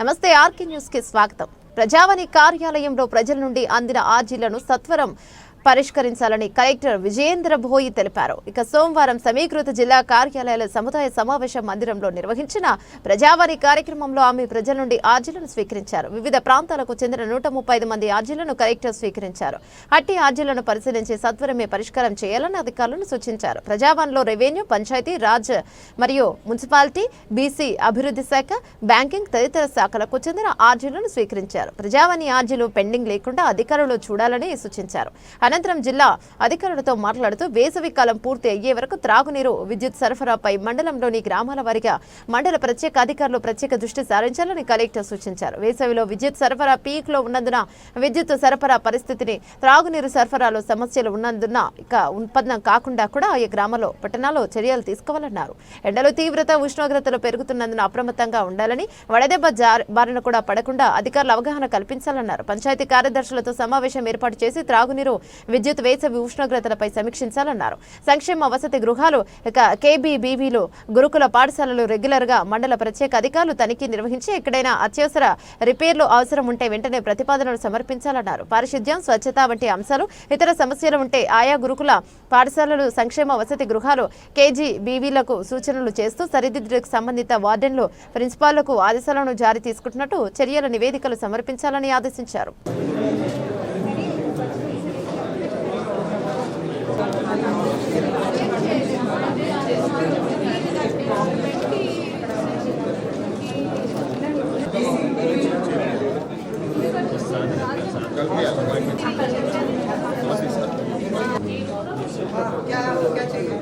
నమస్తే RK news కి స్వాగతం. ప్రజావాణి కార్యాలయంలో ప్రజల నుండి అందిన ఆర్జీలను సత్వరం పరిష్కరించాలని కలెక్టర్ విజయేంద్ర భోయి తెలిపారు. ఇక సోమవారం సమీకృత జిల్లా కార్యాలయాల సముదాయ సమావేశ మందిరంలో నిర్వహించిన ప్రజావాణి కార్యక్రమంలో ఆమె ప్రజల నుండి ఆర్జీలను స్వీకరించారు. వివిధ ప్రాంతాలకు చెందిన 135 మంది ఆర్జీలను కలెక్టర్ స్వీకరించారు. అట్టి ఆర్జీలను పరిశీలించి సత్వరమే పరిష్కారం చేయాలని అధికారులను సూచించారు. ప్రజావాణిలో రెవెన్యూ, పంచాయతీ రాజ్ మరియు మున్సిపాలిటీ, బీసీ అభివృద్ధి శాఖ, బ్యాంకింగ్ తదితర శాఖలకు చెందిన ఆర్జీలను స్వీకరించారు. ప్రజావాణి ఆర్జీలు పెండింగ్ లేకుండా అధికారులు చూడాలని సూచించారు. అనంతరం జిల్లా అధికారులతో మాట్లాడుతూ వేసవి కాలం పూర్తి అయ్యే వరకు త్రాగునీరు, విద్యుత్ సరఫరాపై మండలంలోని గ్రామాల వారీగా మండల ప్రత్యేక అధికారులు ప్రత్యేక దృష్టి సారించాలని కలెక్టర్ సూచించారు. వేసవిలో విద్యుత్ సరఫరా పీక్ లో ఉన్నందున విద్యుత్ సరఫరా పరిస్థితిని, త్రాగునీరు సరఫరాలో సమస్యలు ఉన్నందున ఇక ఉత్పన్నం కాకుండా కూడా ఆయా గ్రామాల్లో, పట్టణాల్లో చర్యలు తీసుకోవాలన్నారు. ఎండలు తీవ్రత, ఉష్ణోగ్రతలు పెరుగుతున్నందున అప్రమత్తంగా ఉండాలని, వడదెబ్బ బారిన కూడా పడకుండా అధికారులు అవగాహన కల్పించాలన్నారు. పంచాయతీ కార్యదర్శులతో సమావేశం ఏర్పాటు చేసి త్రాగునీరు, విద్యుత్, వేసవి ఉష్ణోగ్రతలపై సమీక్షించాలన్నారు. సంక్షేమ వసతి గృహాలు, కేబీబీవీలు, గురుకుల పాఠశాలలు రెగ్యులర్ గా మండల ప్రత్యేక అధికారులు తనిఖీ నిర్వహించి ఎక్కడైనా అత్యవసర రిపేర్లు అవసరం ఉంటే వెంటనే ప్రతిపాదనలు సమర్పించాలన్నారు. పారిశుద్ధ్యం, స్వచ్ఛత వంటి అంశాలు, ఇతర సమస్యలు ఉంటే ఆయా గురుకుల పాఠశాలలు, సంక్షేమ వసతి గృహాలు, కేజీబీవీలకు సూచనలు చేస్తూ సరిదిద్దులకు సంబంధిత వార్డెన్లు, ప్రిన్సిపాల్లకు ఆదేశాలను జారీ తీసుకుంటున్నట్టు చర్యల నివేదికలు సమర్పించాలని ఆదేశించారు. क्या चाहिए?